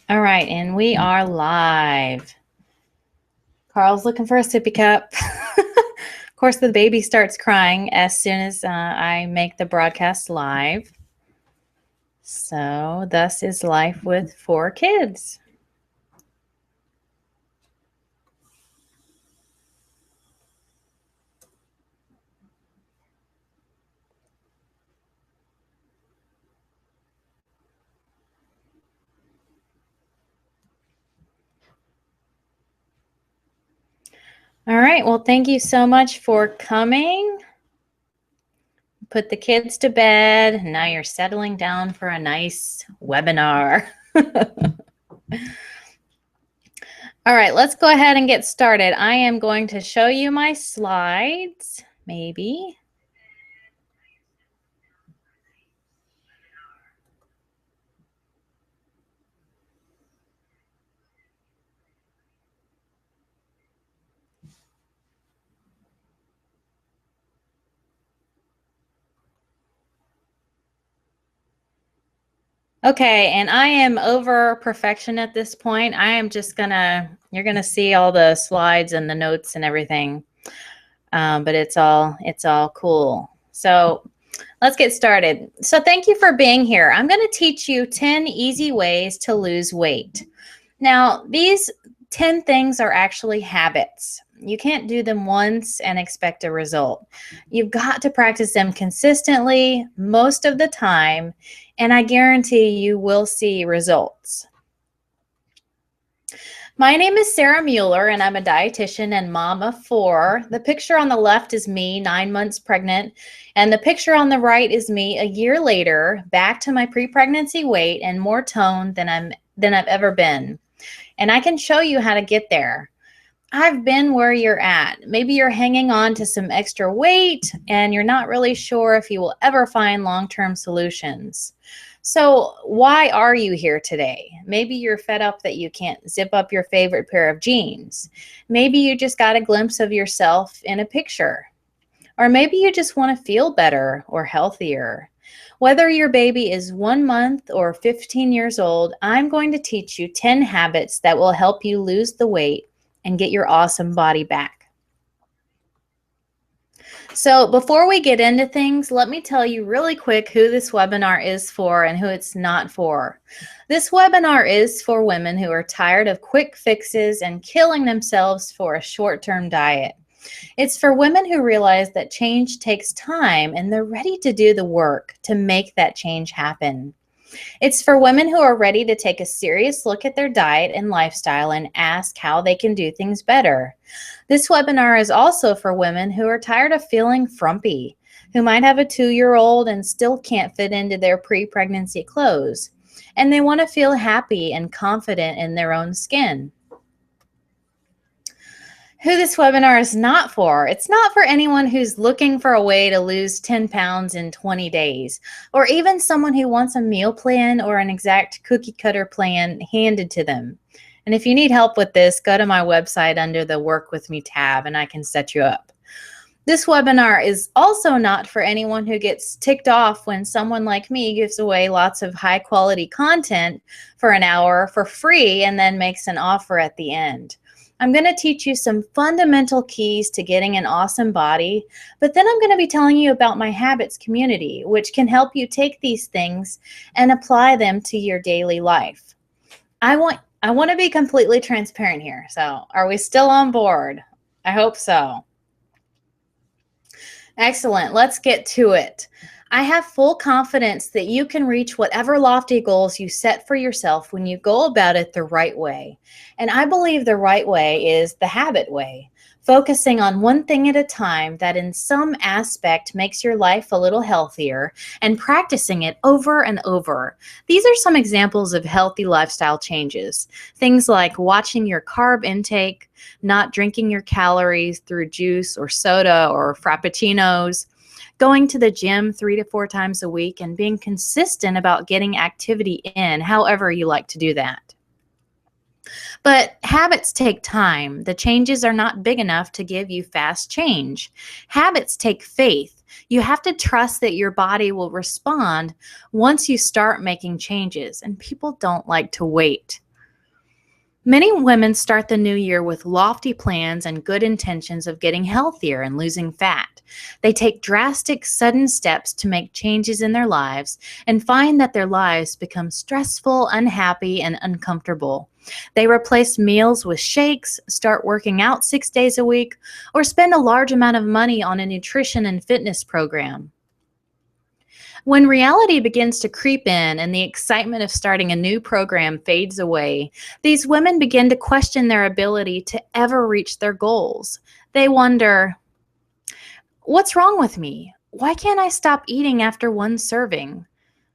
All right, and we are live. Carl's looking for a sippy cup. Of course, the baby starts crying as soon as I make the broadcast live. So, thus is life with 4 kids. All right, well, thank you so much for coming. Put the kids to bed. Now you're settling down for a nice webinar. All right, let's go ahead and get started. I am going to show you my slides, maybe. Okay, and I am over perfection at this point. I am just you're gonna see all the slides and the notes and everything, but it's all cool. So let's get started. So thank you for being here. I'm gonna teach you 10 easy ways to lose weight. Now, these 10 things are actually habits. You can't do them once and expect a result. You've got to practice them consistently most of the time, and I guarantee you will see results. My name is Sarah Mueller, and I'm a dietitian and mom of 4. The picture on the left is me, 9 months pregnant, and the picture on the right is me a year later, back to my pre-pregnancy weight and more toned than I've ever been. And I can show you how to get there. I've been where you're at. Maybe you're hanging on to some extra weight and you're not really sure if you will ever find long-term solutions. So why are you here today? Maybe you're fed up that you can't zip up your favorite pair of jeans. Maybe you just got a glimpse of yourself in a picture. Or maybe you just want to feel better or healthier. Whether your baby is 1 month or 15 years old, I'm going to teach you 10 habits that will help you lose the weight and get your awesome body back. So before we get into things, let me tell you really quick who this webinar is for and who it's not for. This webinar is for women who are tired of quick fixes and killing themselves for a short-term diet. It's for women who realize that change takes time and they're ready to do the work to make that change happen. It's for women who are ready to take a serious look at their diet and lifestyle and ask how they can do things better. This webinar is also for women who are tired of feeling frumpy, who might have a 2-year-old and still can't fit into their pre-pregnancy clothes, and they want to feel happy and confident in their own skin. Who this webinar is not for. It's not for anyone who's looking for a way to lose 10 pounds in 20 days, or even someone who wants a meal plan or an exact cookie cutter plan handed to them. And if you need help with this, go to my website under the Work With Me tab and I can set you up. This webinar is also not for anyone who gets ticked off when someone like me gives away lots of high quality content for an hour for free and then makes an offer at the end. I'm going to teach you some fundamental keys to getting an awesome body, but then I'm going to be telling you about my habits community, which can help you take these things and apply them to your daily life. I want to be completely transparent here. So, are we still on board? I hope so. Excellent. Let's get to it. I have full confidence that you can reach whatever lofty goals you set for yourself when you go about it the right way. And I believe the right way is the habit way, focusing on one thing at a time that in some aspect makes your life a little healthier and practicing it over and over. These are some examples of healthy lifestyle changes. Things like watching your carb intake, not drinking your calories through juice or soda or frappuccinos, going to the gym 3 to 4 times a week, and being consistent about getting activity in, however you like to do that. But habits take time. The changes are not big enough to give you fast change. Habits take faith. You have to trust that your body will respond once you start making changes, and people don't like to wait. Many women start the new year with lofty plans and good intentions of getting healthier and losing fat. They take drastic, sudden steps to make changes in their lives and find that their lives become stressful, unhappy, and uncomfortable. They replace meals with shakes, start working out 6 days a week, or spend a large amount of money on a nutrition and fitness program. When reality begins to creep in and the excitement of starting a new program fades away, these women begin to question their ability to ever reach their goals. They wonder, what's wrong with me? Why can't I stop eating after one serving?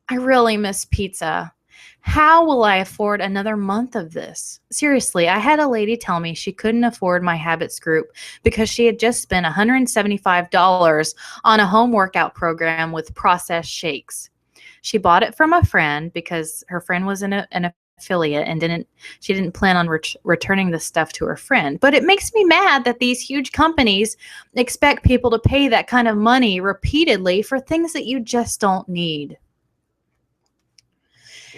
I really miss pizza. How will I afford another month of this? Seriously, I had a lady tell me she couldn't afford my habits group because she had just spent $175 on a home workout program with processed shakes. She bought it from a friend because her friend was an affiliate and she didn't plan on returning the stuff to her friend. But it makes me mad that these huge companies expect people to pay that kind of money repeatedly for things that you just don't need.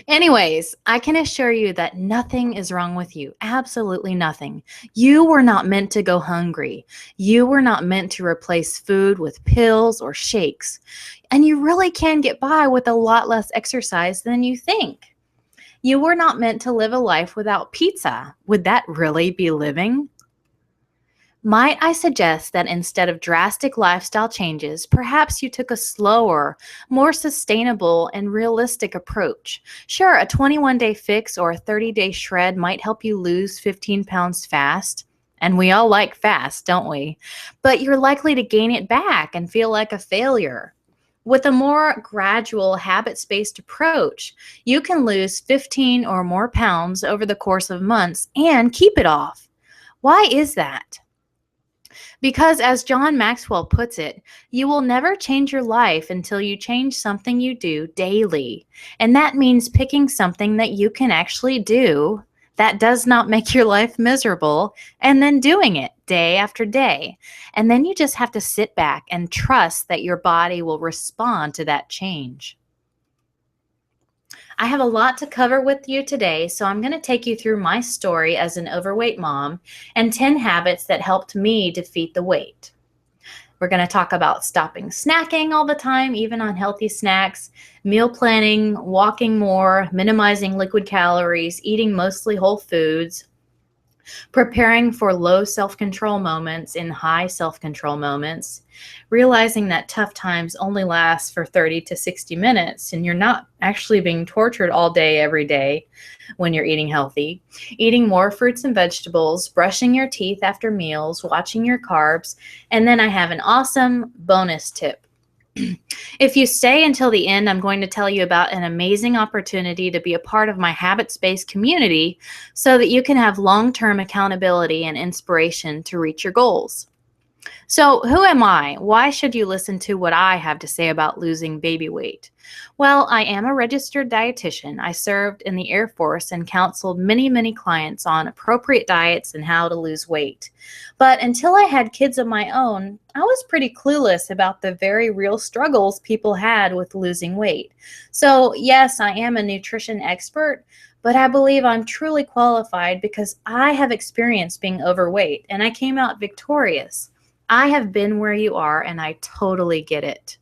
Anyways, I can assure you that nothing is wrong with you. Absolutely nothing. You were not meant to go hungry. You were not meant to replace food with pills or shakes. And you really can get by with a lot less exercise than you think. You were not meant to live a life without pizza. Would that really be living? Might I suggest that instead of drastic lifestyle changes, perhaps you took a slower, more sustainable, and realistic approach? Sure, a 21-day fix or a 30-day shred might help you lose 15 pounds fast. And we all like fast, don't we? But you're likely to gain it back and feel like a failure. With a more gradual, habits-based approach, you can lose 15 or more pounds over the course of months and keep it off. Why is that? Because, as John Maxwell puts it, you will never change your life until you change something you do daily. And that means picking something that you can actually do that does not make your life miserable and then doing it day after day. And then you just have to sit back and trust that your body will respond to that change. I have a lot to cover with you today, so I'm going to take you through my story as an overweight mom and 10 habits that helped me defeat the weight. We're going to talk about stopping snacking all the time, even on healthy snacks, meal planning, walking more, minimizing liquid calories, eating mostly whole foods, preparing for low self-control moments in high self-control moments, realizing that tough times only last for 30 to 60 minutes and you're not actually being tortured all day, every day when you're eating healthy, eating more fruits and vegetables, brushing your teeth after meals, watching your carbs, and then I have an awesome bonus tip. If you stay until the end, I'm going to tell you about an amazing opportunity to be a part of my habits-based community so that you can have long-term accountability and inspiration to reach your goals. So, who am I? Why should you listen to what I have to say about losing baby weight? Well, I am a registered dietitian. I served in the Air Force and counseled many clients on appropriate diets and how to lose weight. But until I had kids of my own, I was pretty clueless about the very real struggles people had with losing weight. So, yes, I am a nutrition expert, but I believe I'm truly qualified because I have experienced being overweight and I came out victorious. I have been where you are, and I totally get it.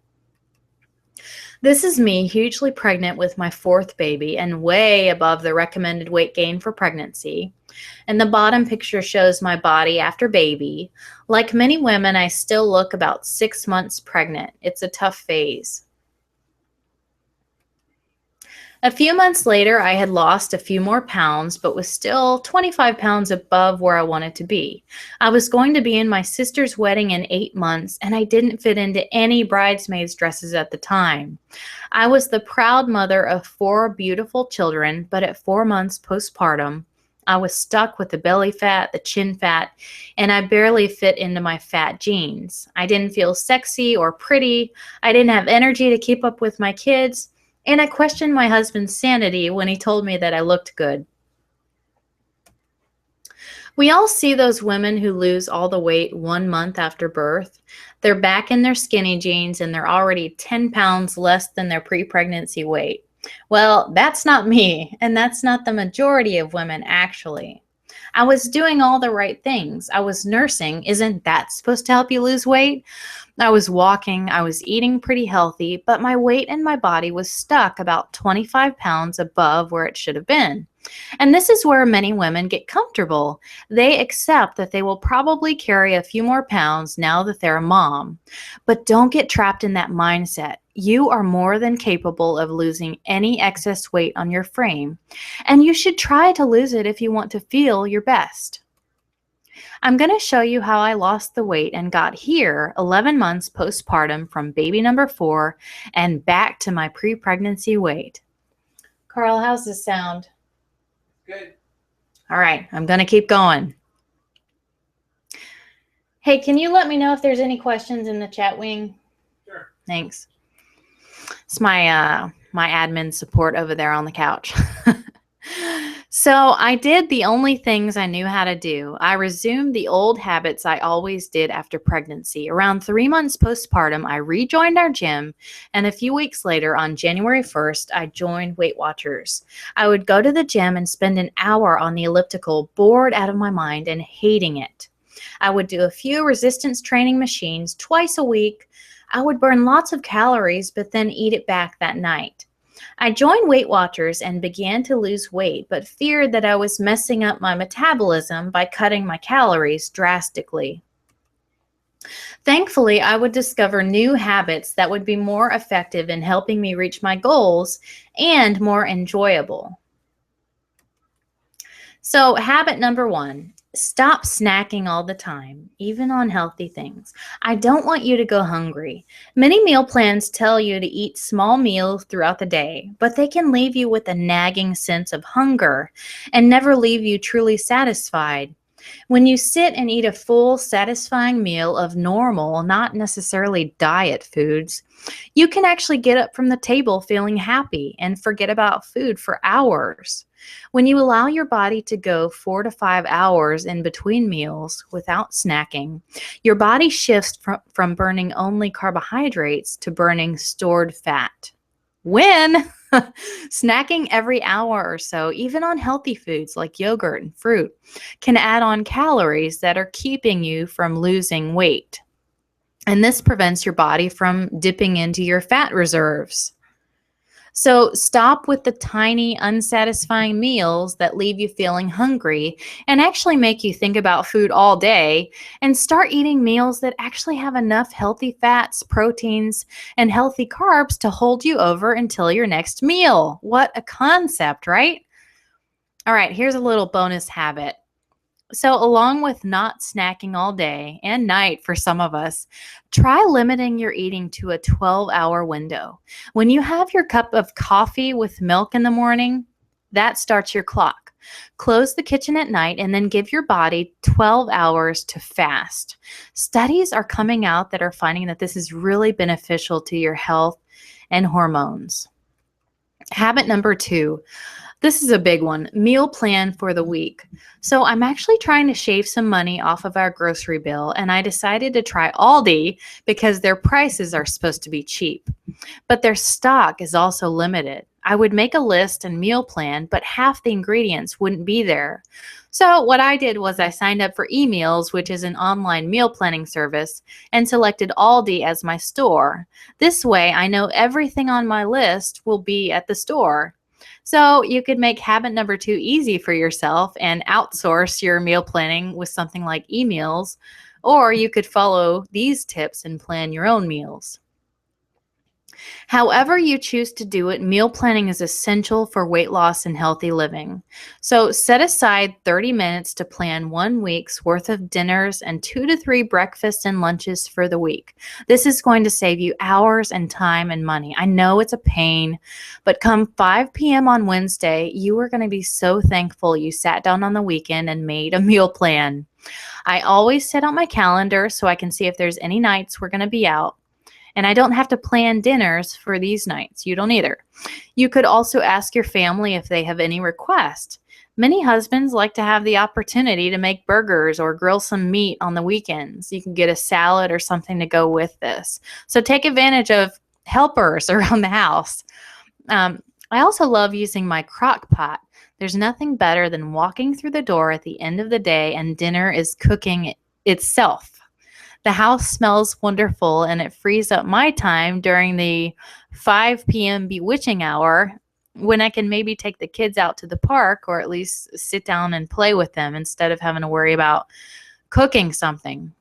This is me hugely pregnant with my fourth baby and way above the recommended weight gain for pregnancy. And the bottom picture shows my body after baby. Like many women, I still look about 6 months pregnant. It's a tough phase. A few months later, I had lost a few more pounds, but was still 25 pounds above where I wanted to be. I was going to be in my sister's wedding in 8 months, and I didn't fit into any bridesmaids' dresses at the time. I was the proud mother of 4 beautiful children, but at 4 months postpartum, I was stuck with the belly fat, the chin fat, and I barely fit into my fat jeans. I didn't feel sexy or pretty. I didn't have energy to keep up with my kids. And I questioned my husband's sanity when he told me that I looked good. We all see those women who lose all the weight 1 month after birth. They're back in their skinny jeans and they're already 10 pounds less than their pre-pregnancy weight. Well, that's not me, and that's not the majority of women, actually. I was doing all the right things. I was nursing. Isn't that supposed to help you lose weight? I was walking, I was eating pretty healthy, but my weight in my body was stuck about 25 pounds above where it should have been. And this is where many women get comfortable. They accept that they will probably carry a few more pounds now that they're a mom. But don't get trapped in that mindset. You are more than capable of losing any excess weight on your frame, and you should try to lose it if you want to feel your best. I'm going to show you how I lost the weight and got here 11 months postpartum from baby number 4 and back to my pre-pregnancy weight. Carl, how's this sound? Good. All right, I'm going to keep going. Hey, can you let me know if there's any questions in the chat wing? Sure. Thanks. It's my admin support over there on the couch. So I did the only things I knew how to do. I resumed the old habits I always did after pregnancy. Around 3 months postpartum, I rejoined our gym, and a few weeks later, on January 1st, I joined Weight Watchers. I would go to the gym and spend an hour on the elliptical, bored out of my mind and hating it. I would do a few resistance training machines twice a week. I would burn lots of calories, but then eat it back that night. I joined Weight Watchers and began to lose weight, but feared that I was messing up my metabolism by cutting my calories drastically. Thankfully, I would discover new habits that would be more effective in helping me reach my goals and more enjoyable. So, habit number 1. Stop snacking all the time, even on healthy things. I don't want you to go hungry. Many meal plans tell you to eat small meals throughout the day, but they can leave you with a nagging sense of hunger and never leave you truly satisfied. When you sit and eat a full, satisfying meal of normal, not necessarily diet foods, you can actually get up from the table feeling happy and forget about food for hours. When you allow your body to go 4 to 5 hours in between meals without snacking, your body shifts from burning only carbohydrates to burning stored fat. When snacking every hour or so, even on healthy foods like yogurt and fruit, can add on calories that are keeping you from losing weight. And this prevents your body from dipping into your fat reserves. So stop with the tiny, unsatisfying meals that leave you feeling hungry and actually make you think about food all day, and start eating meals that actually have enough healthy fats, proteins, and healthy carbs to hold you over until your next meal. What a concept, right? All right, here's a little bonus habit. So along with not snacking all day and night for some of us, try limiting your eating to a 12-hour window. When you have your cup of coffee with milk in the morning, that starts your clock. Close the kitchen at night and then give your body 12 hours to fast. Studies are coming out that are finding that this is really beneficial to your health and hormones. Habit number 2. This is a big one. Meal plan for the week. So I'm actually trying to shave some money off of our grocery bill, and I decided to try Aldi because their prices are supposed to be cheap, but their stock is also limited. I would make a list and meal plan, but half the ingredients wouldn't be there. So what I did was I signed up for eMeals, which is an online meal planning service, and selected Aldi as my store. This way, I know everything on my list will be at the store. So you could make habit number 2 easy for yourself and outsource your meal planning with something like eMeals, or you could follow these tips and plan your own meals. However you choose to do it, meal planning is essential for weight loss and healthy living. So set aside 30 minutes to plan 1 week's worth of dinners and 2 to 3 breakfasts and lunches for the week. This is going to save you hours and time and money. I know it's a pain, but come 5 p.m. on Wednesday, you are going to be so thankful you sat down on the weekend and made a meal plan. I always set out my calendar so I can see if there's any nights we're going to be out. And I don't have to plan dinners for these nights. You don't either. You could also ask your family if they have any requests. Many husbands like to have the opportunity to make burgers or grill some meat on the weekends. You can get a salad or something to go with this. So take advantage of helpers around the house. I also love using my crock pot. There's nothing better than walking through the door at the end of the day and dinner is cooking itself. The house smells wonderful and it frees up my time during the 5 p.m. bewitching hour when I can maybe take the kids out to the park or at least sit down and play with them instead of having to worry about cooking something.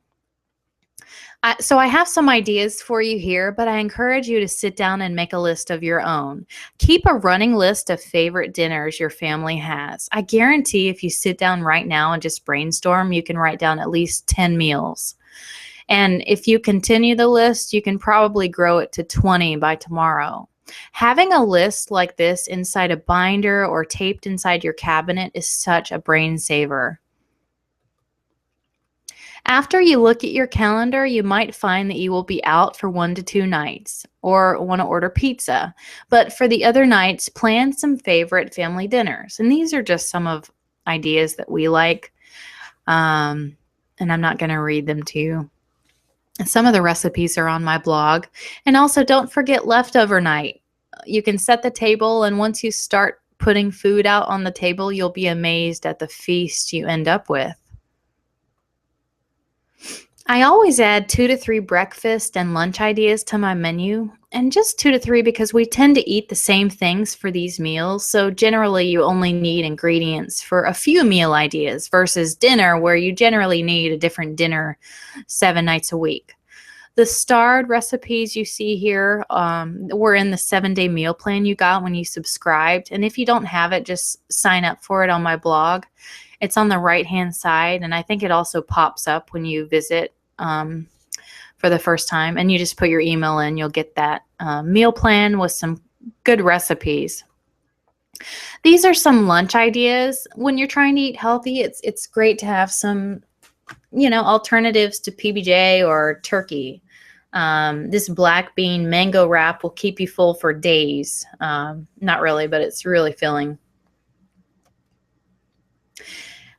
So I have some ideas for you here, but I encourage you to sit down and make a list of your own. Keep a running list of favorite dinners your family has. I guarantee if you sit down right now and just brainstorm, you can write down at least 10 meals. And if you continue the list, you can probably grow it to 20 by tomorrow. Having a list like this inside a binder or taped inside your cabinet is such a brain saver. After you look at your calendar, you might find that you will be out for 1 to 2 nights or want to order pizza. But for the other nights, plan some favorite family dinners. And these are just some of ideas that we like. And I'm not going to read them to you. Some of the recipes are on my blog. And also, don't forget leftover night. You can set the table, and once you start putting food out on the table, you'll be amazed at the feast you end up with. I always add 2 to 3 breakfast and lunch ideas to my menu, and just 2 to 3 because we tend to eat the same things for these meals. So generally you only need ingredients for a few meal ideas versus dinner where you generally need a different dinner 7 nights a week. The starred recipes you see here were in the 7-day meal plan you got when you subscribed. And if you don't have it, just sign up for it on my blog. It's on the right-hand side, and I think it also pops up when you visit for the first time. And you just put your email in, you'll get that meal plan with some good recipes. These are some lunch ideas. When you're trying to eat healthy, it's great to have some, alternatives to PBJ or turkey. This black bean mango wrap will keep you full for days. Not really, but it's really filling.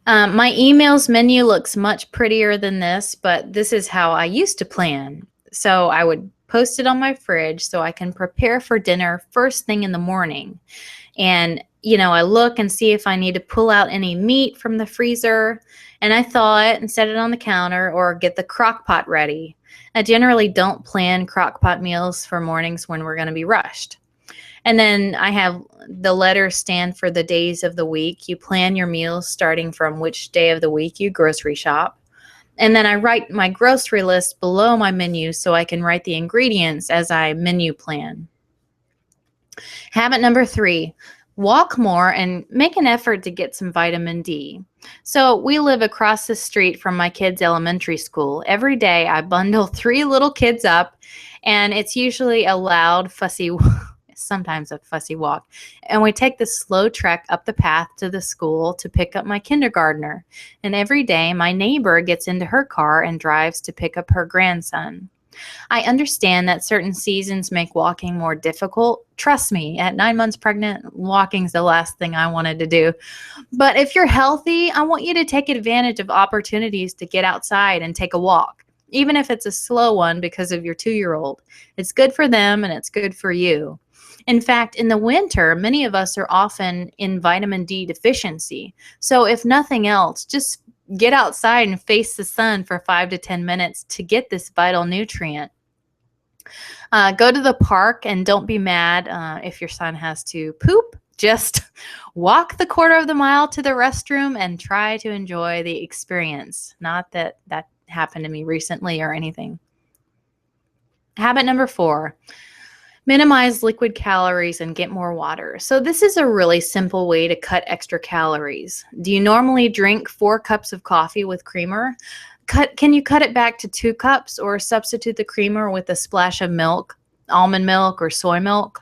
My emails menu looks much prettier than this, but this is how I used to plan. So I would post it on my fridge so I can prepare for dinner first thing in the morning. And, I look and see if I need to pull out any meat from the freezer, and I thaw it and set it on the counter or get the crock pot ready. I generally don't plan crock pot meals for mornings when we're going to be rushed. And then I have the letters stand for the days of the week. You plan your meals starting from which day of the week you grocery shop. And then I write my grocery list below my menu so I can write the ingredients as I menu plan. Habit number 3, walk more and make an effort to get some vitamin D. So we live across the street from my kids' elementary school. Every day I bundle 3 little kids up, and it's usually a loud, sometimes a fussy walk. And we take the slow trek up the path to the school to pick up my kindergartner. And every day my neighbor gets into her car and drives to pick up her grandson. I understand that certain seasons make walking more difficult. Trust me, at 9 months pregnant, walking's the last thing I wanted to do. But if you're healthy, I want you to take advantage of opportunities to get outside and take a walk, even if it's a slow one because of your 2-year-old. It's good for them and it's good for you. In fact, in the winter, many of us are often in vitamin D deficiency. So if nothing else, just get outside and face the sun for 5 to 10 minutes to get this vital nutrient. Go to the park and don't be mad if your son has to poop. Just walk the quarter of the mile to the restroom and try to enjoy the experience. Not that that happened to me recently or anything. Habit number 4. Minimize liquid calories and get more water. So this is a really simple way to cut extra calories. Do you normally drink 4 cups of coffee with creamer? Can you cut it back to 2 cups or substitute the creamer with a splash of milk, almond milk or soy milk?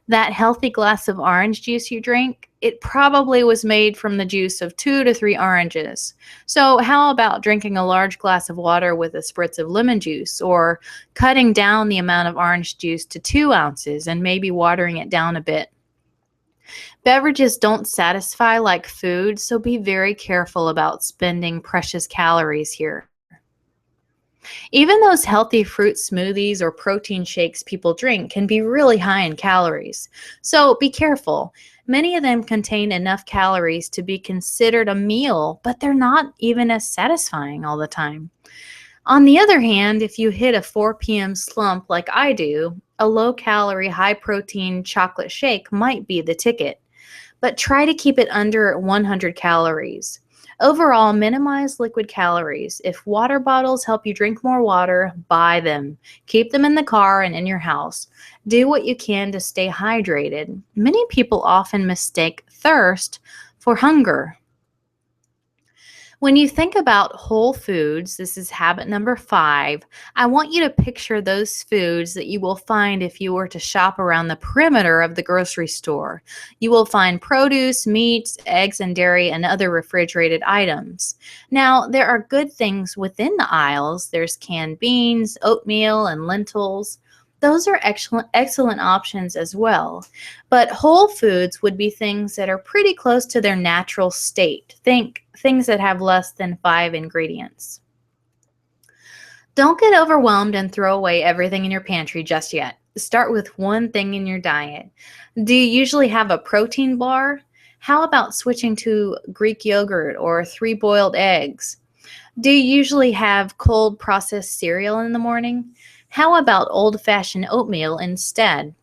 That healthy glass of orange juice you drink, it probably was made from the juice of 2 to 3 oranges. So how about drinking a large glass of water with a spritz of lemon juice, or cutting down the amount of orange juice to 2 ounces and maybe watering it down a bit? Beverages don't satisfy like food, so be very careful about spending precious calories here. Even those healthy fruit smoothies or protein shakes people drink can be really high in calories. So be careful. Many of them contain enough calories to be considered a meal, but they're not even as satisfying all the time. On the other hand, if you hit a 4 p.m. slump like I do, a low calorie, high protein chocolate shake might be the ticket. But try to keep it under 100 calories. Overall, minimize liquid calories. If water bottles help you drink more water, buy them. Keep them in the car and in your house. Do what you can to stay hydrated. Many people often mistake thirst for hunger. When you think about whole foods, this is habit number 5, I want you to picture those foods that you will find if you were to shop around the perimeter of the grocery store. You will find produce, meats, eggs, and dairy, and other refrigerated items. Now, there are good things within the aisles. There's canned beans, oatmeal, and lentils. Those are excellent options as well. But whole foods would be things that are pretty close to their natural state. Think things that have less than 5 ingredients. Don't get overwhelmed and throw away everything in your pantry just yet. Start with one thing in your diet. Do you usually have a protein bar? How about switching to Greek yogurt or 3 boiled eggs? Do you usually have cold processed cereal in the morning? How about old-fashioned oatmeal instead?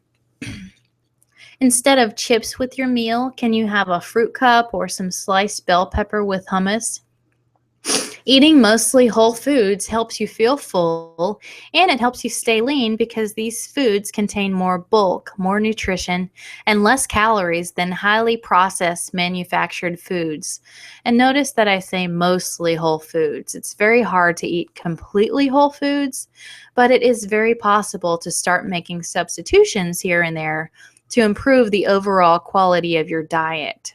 Instead of chips with your meal, can you have a fruit cup or some sliced bell pepper with hummus? Eating mostly whole foods helps you feel full, and it helps you stay lean because these foods contain more bulk, more nutrition, and less calories than highly processed manufactured foods. And notice that I say mostly whole foods. It's very hard to eat completely whole foods, but it is very possible to start making substitutions here and there to improve the overall quality of your diet.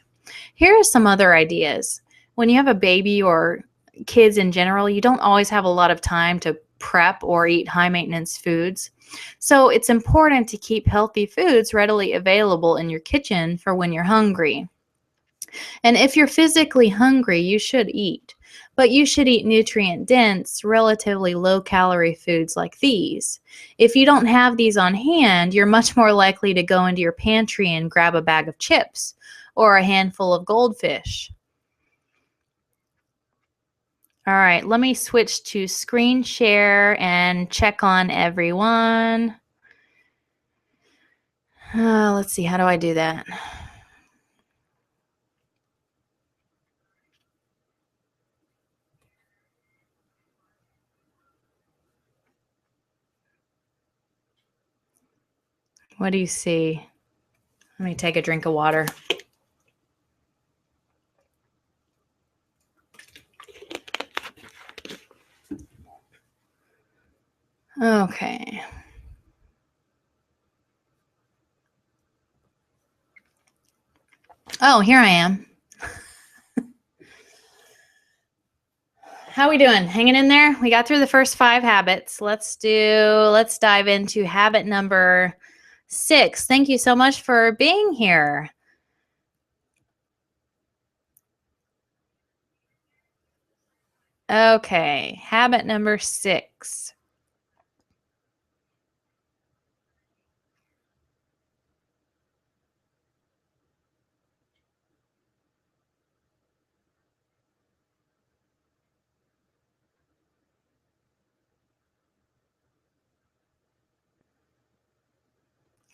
Here are some other ideas. When you have a baby or kids in general, you don't always have a lot of time to prep or eat high maintenance foods. So it's important to keep healthy foods readily available in your kitchen for when you're hungry. And if you're physically hungry, you should eat. But you should eat nutrient dense, relatively low calorie foods like these. If you don't have these on hand, you're much more likely to go into your pantry and grab a bag of chips or a handful of goldfish. All right, let me switch to screen share and check on everyone. Let's see, how do I do that? What do you see? Let me take a drink of water. Okay. Oh, here I am. How we doing? Hanging in there? We got through the first 5 habits. Let's dive into habit number 6. Thank you so much for being here. Okay, habit number 6.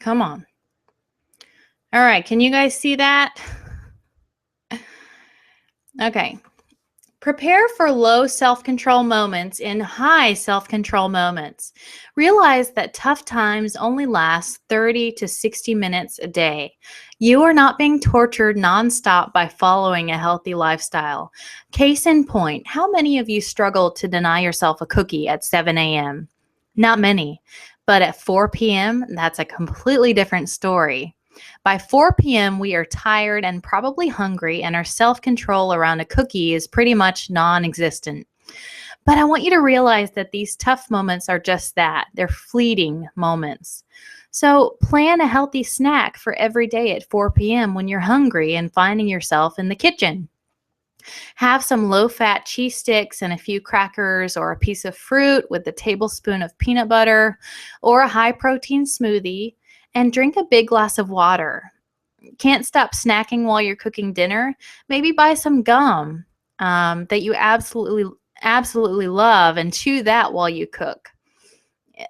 Come on. All right, can you guys see that? Okay. Prepare for low self-control moments in high self-control moments. Realize that tough times only last 30 to 60 minutes a day. You are not being tortured nonstop by following a healthy lifestyle. Case in point, how many of you struggle to deny yourself a cookie at 7 a.m.? Not many. But at 4 p.m., that's a completely different story. By 4 p.m., we are tired and probably hungry, and our self-control around a cookie is pretty much non-existent. But I want you to realize that these tough moments are just that. They're fleeting moments. So plan a healthy snack for every day at 4 p.m. when you're hungry and finding yourself in the kitchen. Have some low-fat cheese sticks and a few crackers or a piece of fruit with a tablespoon of peanut butter or a high-protein smoothie, and drink a big glass of water. Can't stop snacking while you're cooking dinner? Maybe buy some gum that you absolutely love and chew that while you cook.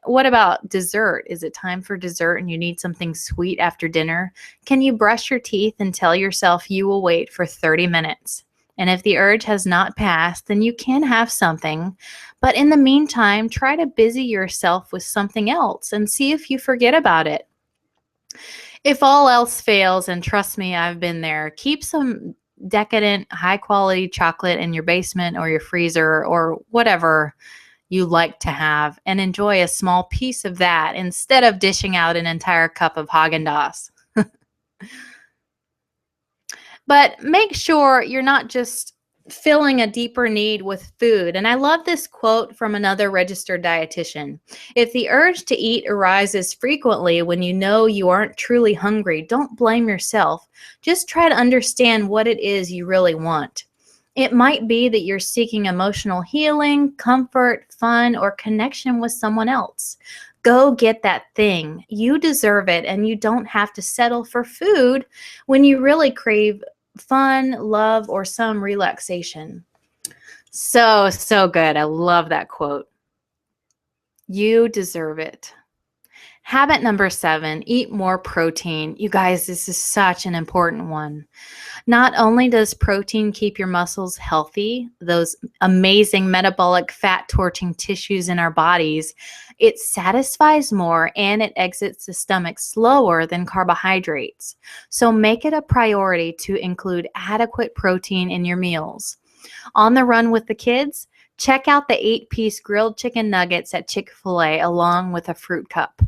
What about dessert? Is it time for dessert and you need something sweet after dinner? Can you brush your teeth and tell yourself you will wait for 30 minutes? And if the urge has not passed, then you can have something. But in the meantime, try to busy yourself with something else and see if you forget about it. If all else fails, and trust me, I've been there, keep some decadent, high quality chocolate in your basement or your freezer or whatever you like to have and enjoy a small piece of that instead of dishing out an entire cup of Haagen-Dazs. But make sure you're not just filling a deeper need with food. And I love this quote from another registered dietitian. If the urge to eat arises frequently when you know you aren't truly hungry, don't blame yourself. Just try to understand what it is you really want. It might be that you're seeking emotional healing, comfort, fun, or connection with someone else. Go get that thing. You deserve it, and you don't have to settle for food when you really crave fun, love, or some relaxation. So good. I love that quote. You deserve it. Habit number 7, eat more protein. You guys, this is such an important one. Not only does protein keep your muscles healthy, those amazing metabolic fat torching tissues in our bodies, it satisfies more and it exits the stomach slower than carbohydrates. So make it a priority to include adequate protein in your meals. On the run with the kids? Check out the 8-piece grilled chicken nuggets at Chick-fil-A along with a fruit cup.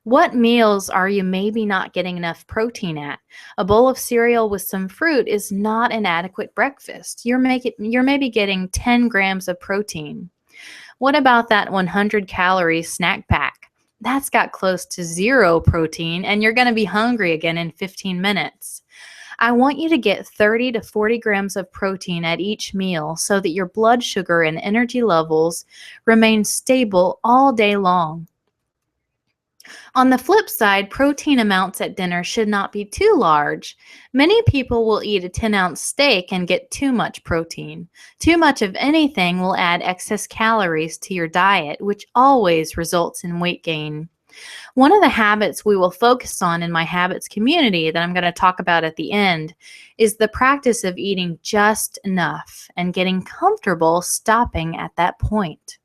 What meals are you maybe not getting enough protein at? A bowl of cereal with some fruit is not an adequate breakfast. You're maybe getting 10 grams of protein. What about that 100-calorie snack pack? That's got close to 0 protein, and you're going to be hungry again in 15 minutes. I want you to get 30 to 40 grams of protein at each meal so that your blood sugar and energy levels remain stable all day long. On the flip side, protein amounts at dinner should not be too large. Many people will eat a 10-ounce steak and get too much protein. Too much of anything will add excess calories to your diet, which always results in weight gain. One of the habits we will focus on in my habits community that I'm going to talk about at the end is the practice of eating just enough and getting comfortable stopping at that point.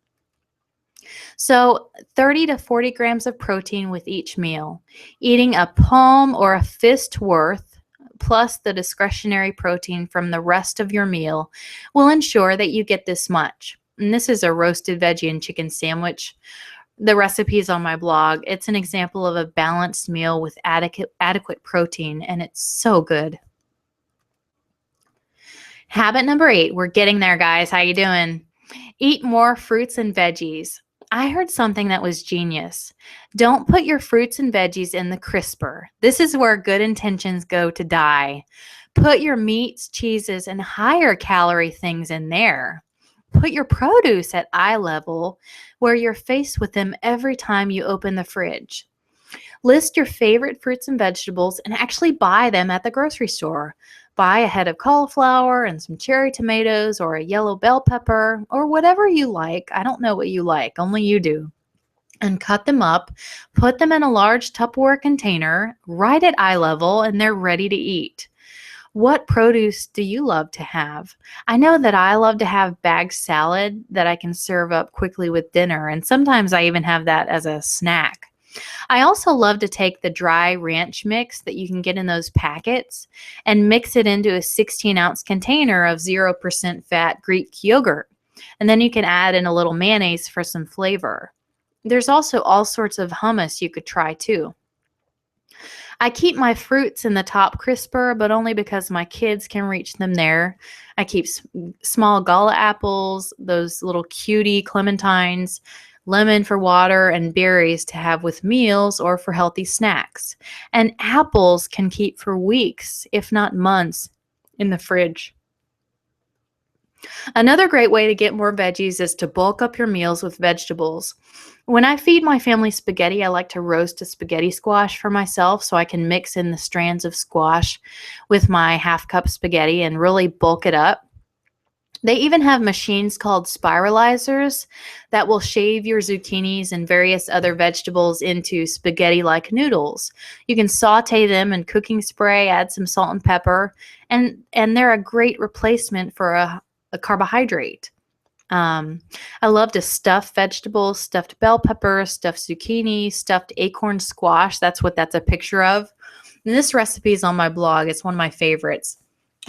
So 30 to 40 grams of protein with each meal. Eating a palm or a fist worth plus the discretionary protein from the rest of your meal will ensure that you get this much. And this is a roasted veggie and chicken sandwich. The recipe is on my blog. It's an example of a balanced meal with adequate protein, and it's so good. Habit number 8. We're getting there, guys. How you doing? Eat more fruits and veggies. I heard something that was genius. Don't put your fruits and veggies in the crisper. This is where good intentions go to die. Put your meats, cheeses, and higher calorie things in there. Put your produce at eye level where you're faced with them every time you open the fridge. List your favorite fruits and vegetables and actually buy them at the grocery store. Buy a head of cauliflower and some cherry tomatoes or a yellow bell pepper or whatever you like. I don't know what you like, only you do. And cut them up, put them in a large Tupperware container, right at eye level, and they're ready to eat. What produce do you love to have? I know that I love to have bagged salad that I can serve up quickly with dinner, and sometimes I even have that as a snack. I also love to take the dry ranch mix that you can get in those packets and mix it into a 16-ounce container of 0% fat Greek yogurt. And then you can add in a little mayonnaise for some flavor. There's also all sorts of hummus you could try too. I keep my fruits in the top crisper, but only because my kids can reach them there. I keep small gala apples, those little cutie clementines, lemon for water, and berries to have with meals or for healthy snacks. And apples can keep for weeks, if not months, in the fridge. Another great way to get more veggies is to bulk up your meals with vegetables. When I feed my family spaghetti, I like to roast a spaghetti squash for myself so I can mix in the strands of squash with my half cup spaghetti and really bulk it up. They even have machines called spiralizers that will shave your zucchinis and various other vegetables into spaghetti like noodles. You can saute them in cooking spray, add some salt and pepper, and they're a great replacement for a carbohydrate. Um, I love to stuff vegetables, stuffed bell peppers, stuffed zucchini, stuffed acorn squash. That's what that's a picture of. And this recipe is on my blog. It's one of my favorites.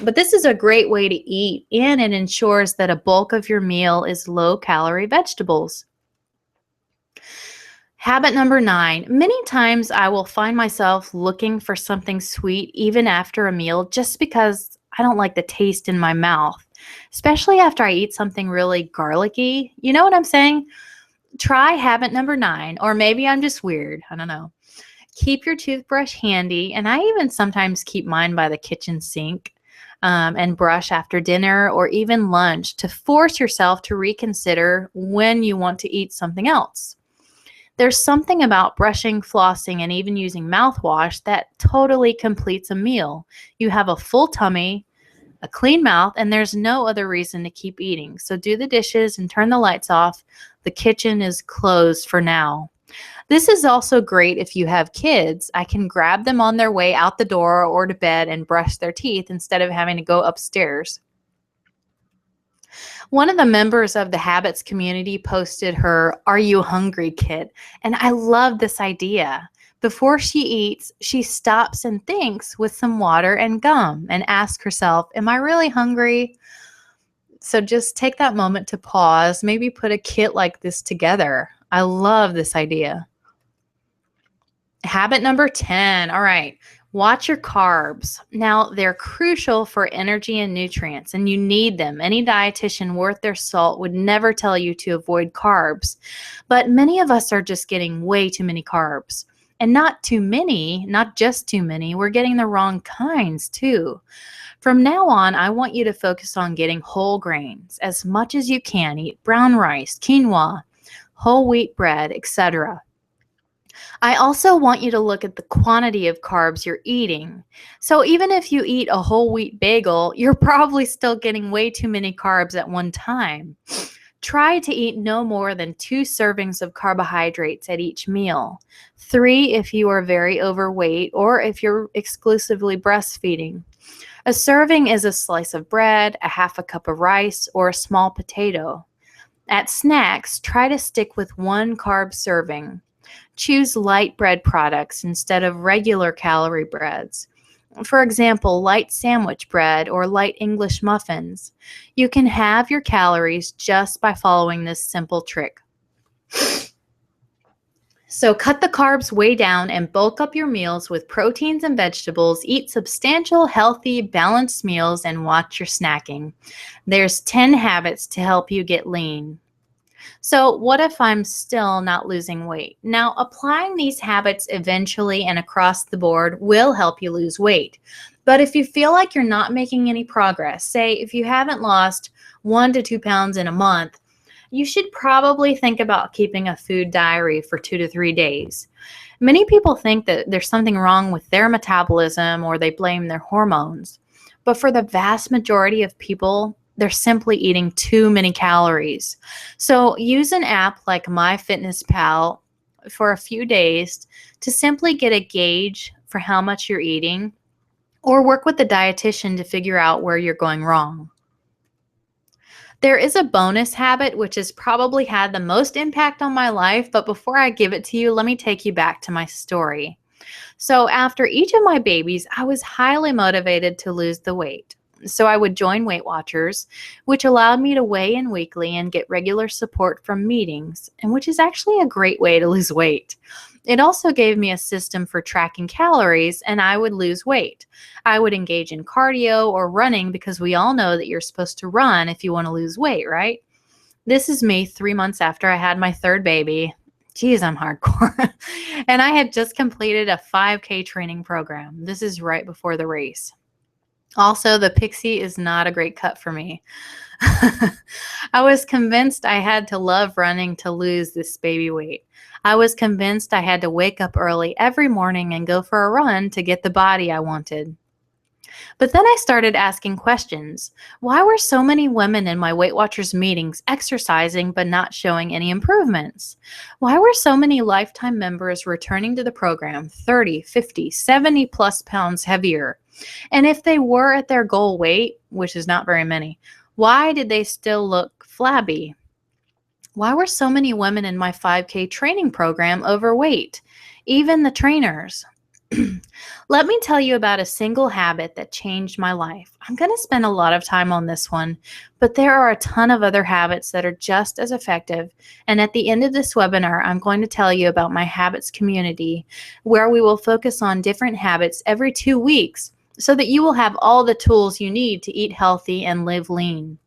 But this is a great way to eat, and it ensures that a bulk of your meal is low-calorie vegetables. Habit number 9. Many times I will find myself looking for something sweet even after a meal just because I don't like the taste in my mouth, especially after I eat something really garlicky. You know what I'm saying? Try habit number 9, or maybe I'm just weird. I don't know. Keep your toothbrush handy, and I even sometimes keep mine by the kitchen sink. And brush after dinner or even lunch to force yourself to reconsider when you want to eat something else. There's something about brushing, flossing, and even using mouthwash that totally completes a meal. You have a full tummy, a clean mouth, and there's no other reason to keep eating. So do the dishes and turn the lights off. The kitchen is closed for now. This is also great if you have kids. I can grab them on their way out the door or to bed and brush their teeth instead of having to go upstairs. One of the members of the Habits community posted her "Are you hungry" kit, and I love this idea. Before she eats, she stops and thinks with some water and gum and asks herself, "Am I really hungry?" So just take that moment to pause, maybe put a kit like this together. I love this idea. Habit number 10. All right. Watch your carbs. Now, they're crucial for energy and nutrients, and you need them. Any dietitian worth their salt would never tell you to avoid carbs. But many of us are just getting way too many carbs. And not too many, not just too many, we're getting the wrong kinds too. From now on, I want you to focus on getting whole grains as much as you can. Eat brown rice, quinoa, whole wheat bread, etc. I also want you to look at the quantity of carbs you're eating. So even if you eat a whole wheat bagel, you're probably still getting way too many carbs at one time. Try to eat no more than 2 servings of carbohydrates at each meal. 3 if you are very overweight or if you're exclusively breastfeeding. A serving is a slice of bread, a half a cup of rice, or a small potato. At snacks, try to stick with 1 carb serving. Choose light bread products instead of regular calorie breads. For example, light sandwich bread or light English muffins. You can have your calories just by following this simple trick. So cut the carbs way down and bulk up your meals with proteins and vegetables. Eat substantial, healthy, balanced meals and watch your snacking. There's 10 habits to help you get lean. So what if I'm still not losing weight? Now, applying these habits eventually and across the board will help you lose weight. But if you feel like you're not making any progress, say if you haven't lost 1 to 2 pounds in a month, you should probably think about keeping a food diary for 2 to 3 days. Many people think that there's something wrong with their metabolism or they blame their hormones. But for the vast majority of people, they're simply eating too many calories. So use an app like MyFitnessPal for a few days to simply get a gauge for how much you're eating, or work with the dietitian to figure out where you're going wrong. There is a bonus habit which has probably had the most impact on my life, but before I give it to you, let me take you back to my story. So after each of my babies, I was highly motivated to lose the weight. So I would join Weight Watchers, which allowed me to weigh in weekly and get regular support from meetings, and which is actually a great way to lose weight. It also gave me a system for tracking calories, and I would lose weight. I would engage in cardio or running because we all know that you're supposed to run if you want to lose weight, right? This is me 3 months after I had my third baby. Geez, I'm hardcore. And I had just completed a 5K training program. This is right before the race. Also, the pixie is not a great cut for me. I was convinced I had to love running to lose this baby weight. I was convinced I had to wake up early every morning and go for a run to get the body I wanted. But then I started asking questions. Why were so many women in my Weight Watchers meetings exercising but not showing any improvements? Why were so many lifetime members returning to the program 30, 50, 70 plus pounds heavier? And if they were at their goal weight, which is not very many, why did they still look flabby? Why were so many women in my 5K training program overweight? Even the trainers. Let me tell you about a single habit that changed my life. I'm going to spend a lot of time on this one, but there are a ton of other habits that are just as effective. And at the end of this webinar, I'm going to tell you about my habits community, where we will focus on different habits every 2 weeks so that you will have all the tools you need to eat healthy and live lean.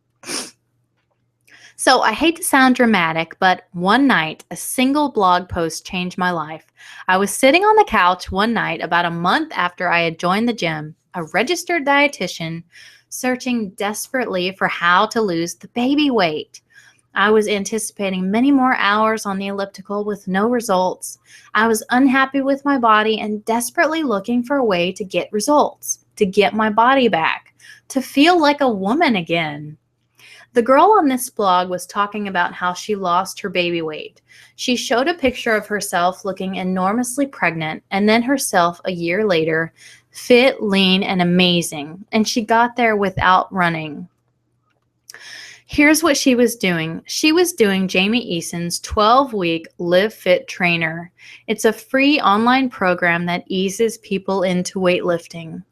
So I hate to sound dramatic, but one night, a single blog post changed my life. I was sitting on the couch one night about a month after I had joined the gym, a registered dietitian, searching desperately for how to lose the baby weight. I was anticipating many more hours on the elliptical with no results. I was unhappy with my body and desperately looking for a way to get results, to get my body back, to feel like a woman again. The girl on this blog was talking about how she lost her baby weight. She showed a picture of herself looking enormously pregnant and then herself a year later, fit, lean, and amazing. And she got there without running. Here's what she was doing. She was doing Jamie Eason's 12-week Live Fit Trainer. It's a free online program that eases people into weightlifting.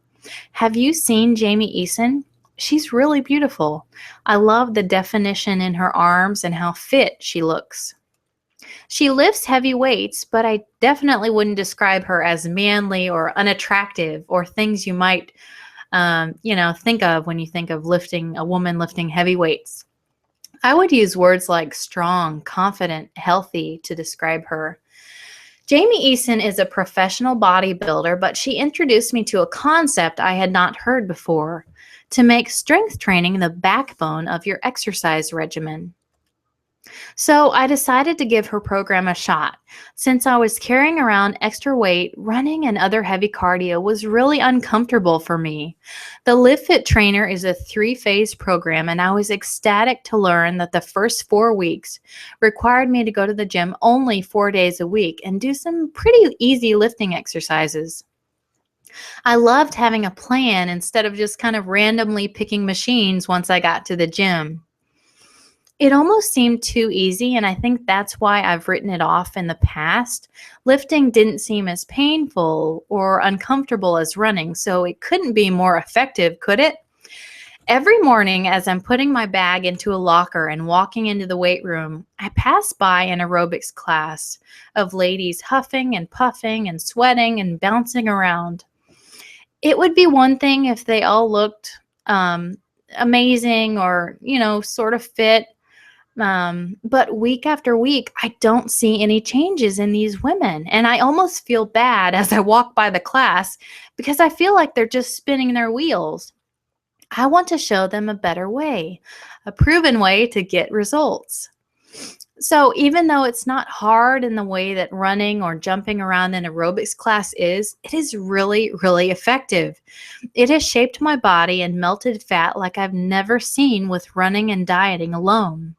Have you seen Jamie Eason? She's really beautiful. I love the definition in her arms and how fit she looks. She lifts heavy weights, but I definitely wouldn't describe her as manly or unattractive or things you might, think of when you think of lifting a woman lifting heavy weights. I would use words like strong, confident, healthy to describe her. Jamie Eason is a professional bodybuilder, but she introduced me to a concept I had not heard before: to make strength training the backbone of your exercise regimen. So I decided to give her program a shot. Since I was carrying around extra weight, running and other heavy cardio was really uncomfortable for me. The Live Fit Trainer is a 3-phase program, and I was ecstatic to learn that the first 4 weeks required me to go to the gym only 4 days a week and do some pretty easy lifting exercises. I loved having a plan instead of just kind of randomly picking machines once I got to the gym. It almost seemed too easy, and I think that's why I've written it off in the past. Lifting didn't seem as painful or uncomfortable as running, so it couldn't be more effective, could it? Every morning, as I'm putting my bag into a locker and walking into the weight room, I pass by an aerobics class of ladies huffing and puffing and sweating and bouncing around. It would be one thing if they all looked amazing or, sort of fit. But week after week, I don't see any changes in these women. And I almost feel bad as I walk by the class because I feel like they're just spinning their wheels. I want to show them a better way, a proven way to get results. So even though it's not hard in the way that running or jumping around in aerobics class is, it is really, really effective. It has shaped my body and melted fat like I've never seen with running and dieting alone.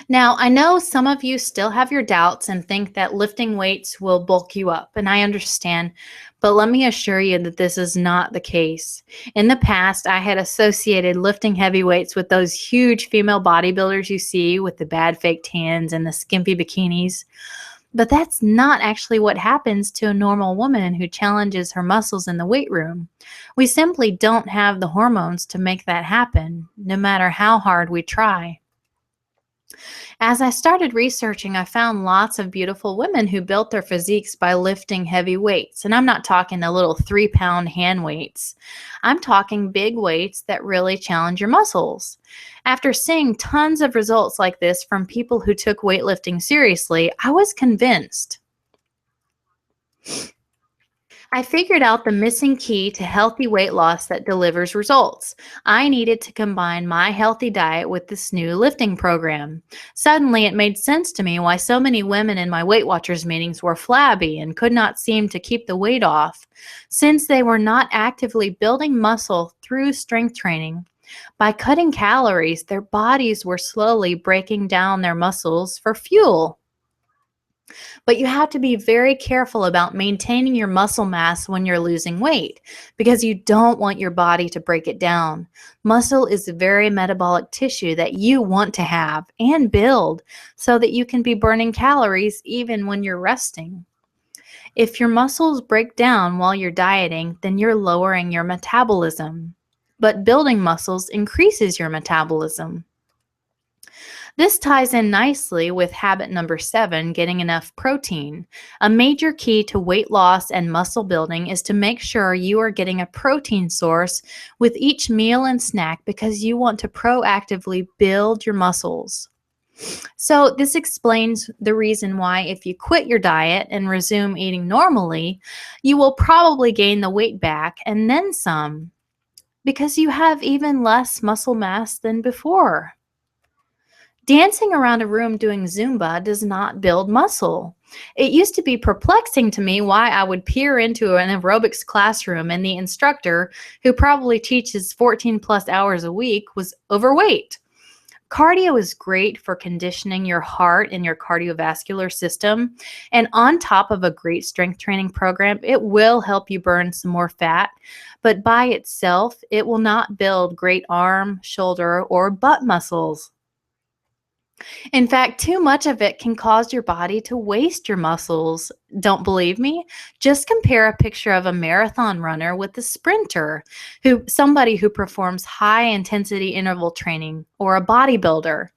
Now, I know some of you still have your doubts and think that lifting weights will bulk you up, and I understand, but let me assure you that this is not the case. In the past, I had associated lifting heavy weights with those huge female bodybuilders you see with the bad fake tans and the skimpy bikinis, but that's not actually what happens to a normal woman who challenges her muscles in the weight room. We simply don't have the hormones to make that happen, no matter how hard we try. As I started researching, I found lots of beautiful women who built their physiques by lifting heavy weights. And I'm not talking the little 3-pound hand weights. I'm talking big weights that really challenge your muscles. After seeing tons of results like this from people who took weightlifting seriously, I was convinced. I figured out the missing key to healthy weight loss that delivers results. I needed to combine my healthy diet with this new lifting program. Suddenly, it made sense to me why so many women in my Weight Watchers meetings were flabby and could not seem to keep the weight off, since they were not actively building muscle through strength training. By cutting calories, their bodies were slowly breaking down their muscles for fuel. But you have to be very careful about maintaining your muscle mass when you're losing weight because you don't want your body to break it down. Muscle is a very metabolic tissue that you want to have and build so that you can be burning calories even when you're resting. If your muscles break down while you're dieting, then you're lowering your metabolism. But building muscles increases your metabolism. This ties in nicely with habit number 7, getting enough protein. A major key to weight loss and muscle building is to make sure you are getting a protein source with each meal and snack because you want to proactively build your muscles. So, this explains the reason why if you quit your diet and resume eating normally, you will probably gain the weight back and then some because you have even less muscle mass than before. Dancing around a room doing Zumba does not build muscle. It used to be perplexing to me why I would peer into an aerobics classroom and the instructor, who probably teaches 14 plus hours a week, was overweight. Cardio is great for conditioning your heart and your cardiovascular system. And on top of a great strength training program, it will help you burn some more fat. But by itself, it will not build great arm, shoulder, or butt muscles. In fact, too much of it can cause your body to waste your muscles. Don't believe me? Just compare a picture of a marathon runner with a sprinter, somebody who performs high intensity interval training, or a bodybuilder.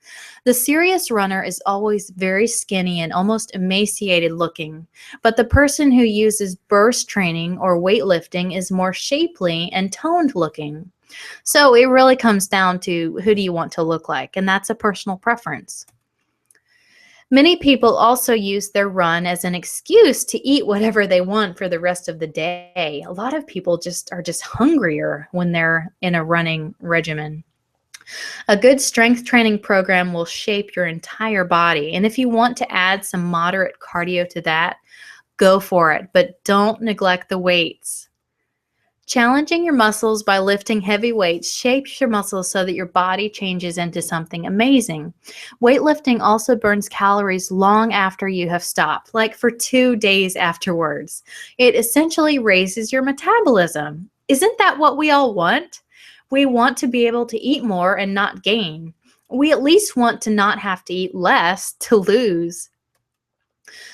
The serious runner is always very skinny and almost emaciated looking, but the person who uses burst training or weightlifting is more shapely and toned looking. So it really comes down to who do you want to look like, and that's a personal preference. Many people also use their run as an excuse to eat whatever they want for the rest of the day. A lot of people are just hungrier when they're in a running regimen. A good strength training program will shape your entire body, and if you want to add some moderate cardio to that, go for it, but don't neglect the weights. Challenging your muscles by lifting heavy weights shapes your muscles so that your body changes into something amazing. Weightlifting also burns calories long after you have stopped, like for 2 days afterwards. It essentially raises your metabolism. Isn't that what we all want? We want to be able to eat more and not gain. We at least want to not have to eat less to lose.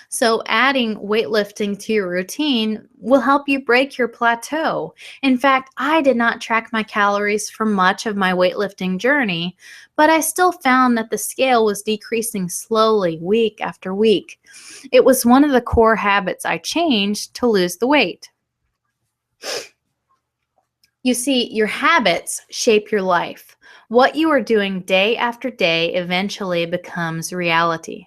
So adding weightlifting to your routine will help you break your plateau. In fact, I did not track my calories for much of my weightlifting journey, but I still found that the scale was decreasing slowly week after week. It was one of the core habits I changed to lose the weight. You see, your habits shape your life. What you are doing day after day eventually becomes reality.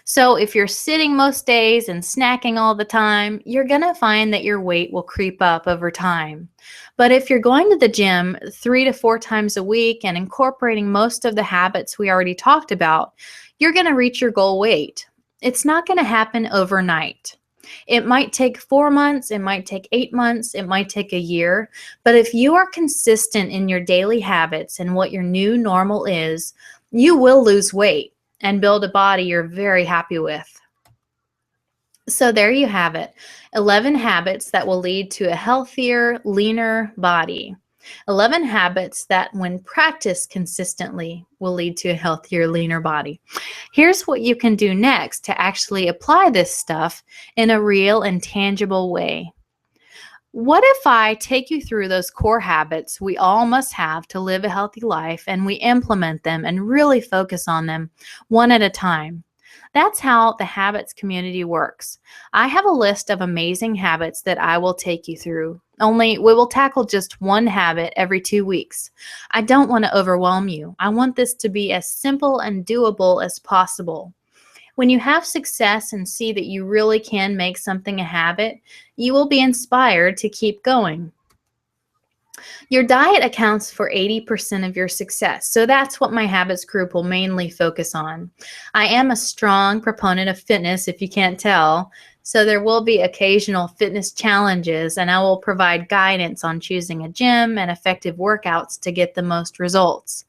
So if you're sitting most days and snacking all the time, you're going to find that your weight will creep up over time. But if you're going to the gym 3 to 4 times a week and incorporating most of the habits we already talked about, you're going to reach your goal weight. It's not going to happen overnight. It might take 4 months, it might take 8 months, it might take a year. But if you are consistent in your daily habits and what your new normal is, you will lose weight and build a body you're very happy with. So there you have it, 11 habits that will lead to a healthier, leaner body. 11 habits that, when practiced consistently, will lead to a healthier, leaner body. Here's what you can do next to actually apply this stuff in a real and tangible way. What if I take you through those core habits we all must have to live a healthy life, and we implement them and really focus on them one at a time? That's how the Habits community works. I have a list of amazing habits that I will take you through. Only we will tackle just one habit every 2 weeks. I don't want to overwhelm you. I want this to be as simple and doable as possible. When you have success and see that you really can make something a habit, you will be inspired to keep going. Your diet accounts for 80% of your success, so that's what my habits group will mainly focus on. I am a strong proponent of fitness, if you can't tell, so there will be occasional fitness challenges, and I will provide guidance on choosing a gym and effective workouts to get the most results.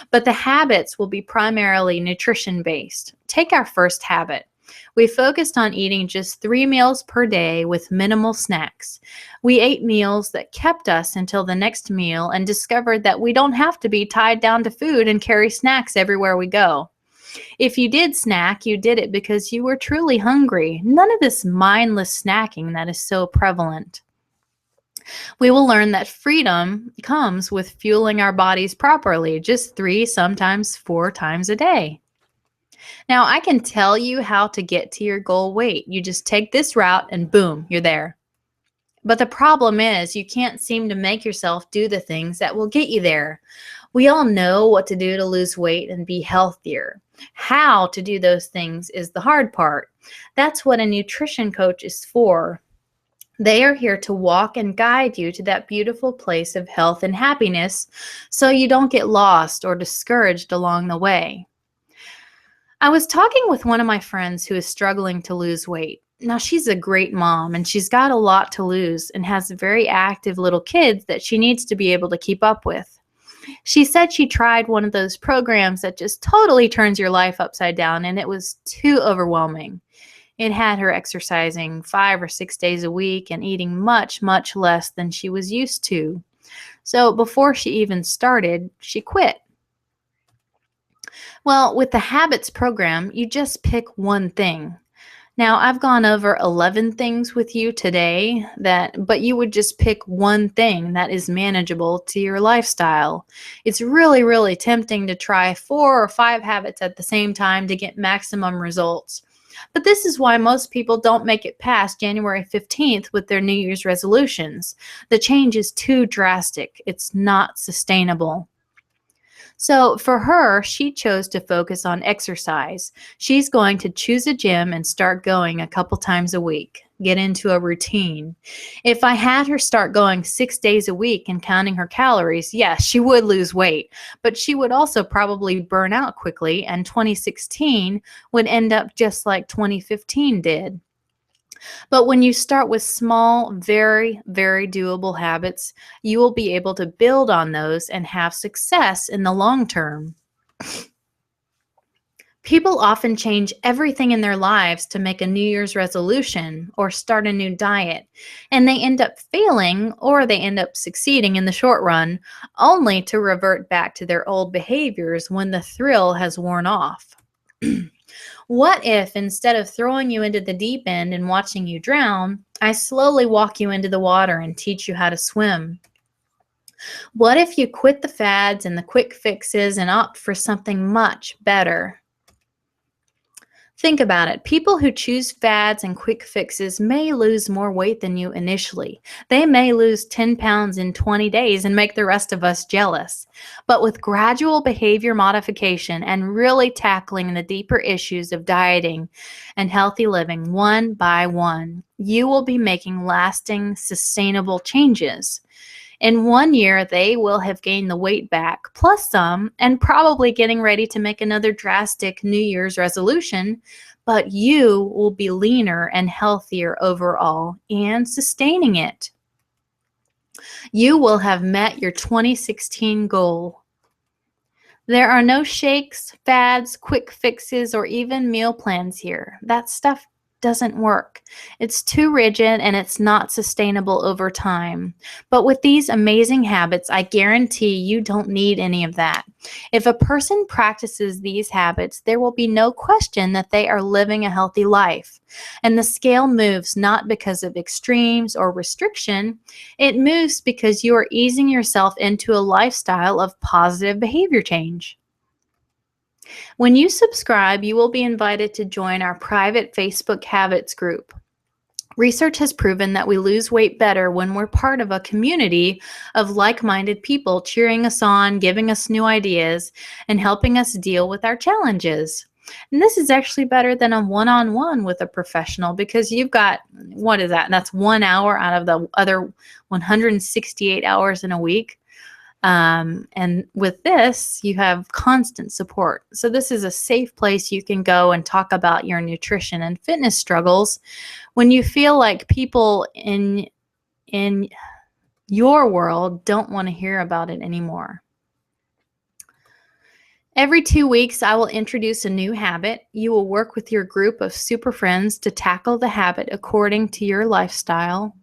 But the habits will be primarily nutrition based. Take our first habit. We focused on eating just 3 meals per day with minimal snacks. We ate meals that kept us until the next meal and discovered that we don't have to be tied down to food and carry snacks everywhere we go. If you did snack, you did it because you were truly hungry. None of this mindless snacking that is so prevalent. We will learn that freedom comes with fueling our bodies properly, just 3, sometimes 4 times a day. Now, I can tell you how to get to your goal weight. You just take this route and boom, you're there. But the problem is you can't seem to make yourself do the things that will get you there. We all know what to do to lose weight and be healthier. How to do those things is the hard part. That's what a nutrition coach is for. They are here to walk and guide you to that beautiful place of health and happiness so you don't get lost or discouraged along the way. I was talking with one of my friends who is struggling to lose weight. Now, she's a great mom and she's got a lot to lose and has very active little kids that she needs to be able to keep up with. She said she tried one of those programs that just totally turns your life upside down, and it was too overwhelming. It had her exercising 5 or 6 days a week and eating much, much less than she was used to. So before she even started, she quit. Well, with the habits program, you just pick one thing. Now, I've gone over 11 things with you today but you would just pick one thing that is manageable to your lifestyle. It's really, really tempting to try 4 or 5 habits at the same time to get maximum results. But this is why most people don't make it past January 15th with their New Year's resolutions. The change is too drastic. It's not sustainable. So for her, she chose to focus on exercise. She's going to choose a gym and start going a couple times a week, get into a routine. If I had her start going 6 days a week and counting her calories, yes, she would lose weight, but she would also probably burn out quickly, and 2016 would end up just like 2015 did. But when you start with small, very, very doable habits, you will be able to build on those and have success in the long term. People often change everything in their lives to make a New Year's resolution or start a new diet, and they end up failing or they end up succeeding in the short run, only to revert back to their old behaviors when the thrill has worn off. What if, instead of throwing you into the deep end and watching you drown, I slowly walk you into the water and teach you how to swim? What if you quit the fads and the quick fixes and opt for something much better? Think about it. People who choose fads and quick fixes may lose more weight than you initially. They may lose 10 pounds in 20 days and make the rest of us jealous. But with gradual behavior modification and really tackling the deeper issues of dieting and healthy living one by one, you will be making lasting, sustainable changes. In 1 year, they will have gained the weight back, plus some, and probably getting ready to make another drastic New Year's resolution, but you will be leaner and healthier overall and sustaining it. You will have met your 2016 goal. There are no shakes, fads, quick fixes, or even meal plans here. That stuff doesn't work. It's too rigid and it's not sustainable over time. But with these amazing habits, I guarantee you don't need any of that. If a person practices these habits, there will be no question that they are living a healthy life. And the scale moves not because of extremes or restriction. It moves because you are easing yourself into a lifestyle of positive behavior change. When you subscribe, you will be invited to join our private Facebook habits group. Research has proven that we lose weight better when we're part of a community of like-minded people cheering us on, giving us new ideas, and helping us deal with our challenges. And this is actually better than a one-on-one with a professional because you've got, what is that? That's 1 hour out of the other 168 hours in a week. And with this, you have constant support. So this is a safe place you can go and talk about your nutrition and fitness struggles when you feel like people in your world don't want to hear about it anymore. Every 2 weeks, I will introduce a new habit. You will work with your group of super friends to tackle the habit according to your lifestyle.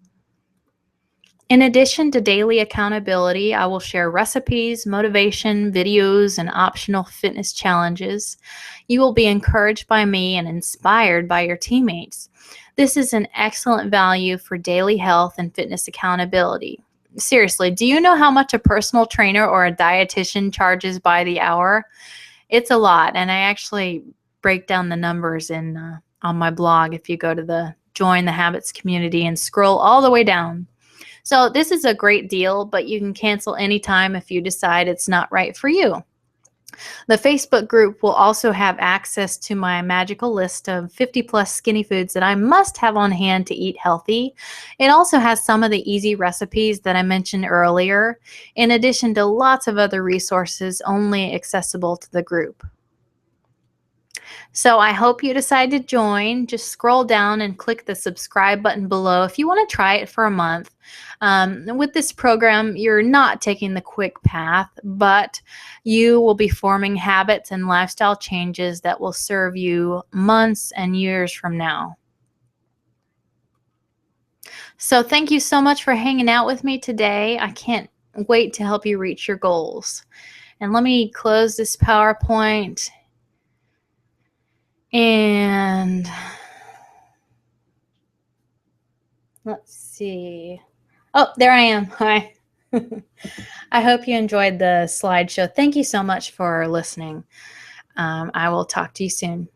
In addition to daily accountability, I will share recipes, motivation, videos, and optional fitness challenges. You will be encouraged by me and inspired by your teammates. This is an excellent value for daily health and fitness accountability. Seriously, do you know how much a personal trainer or a dietitian charges by the hour? It's a lot, and I actually break down the numbers on my blog if you go to the Join the Habits community and scroll all the way down. So this is a great deal, but you can cancel anytime if you decide it's not right for you. The Facebook group will also have access to my magical list of 50 plus skinny foods that I must have on hand to eat healthy. It also has some of the easy recipes that I mentioned earlier, in addition to lots of other resources only accessible to the group. So I hope you decide to join. Just scroll down and click the subscribe button below if you want to try it for a month. With this program, you're not taking the quick path, but you will be forming habits and lifestyle changes that will serve you months and years from now. So thank you so much for hanging out with me today. I can't wait to help you reach your goals. And let me close this PowerPoint. And let's see. Oh, there I am. Hi. I hope you enjoyed the slideshow. Thank you so much for listening. I will talk to you soon.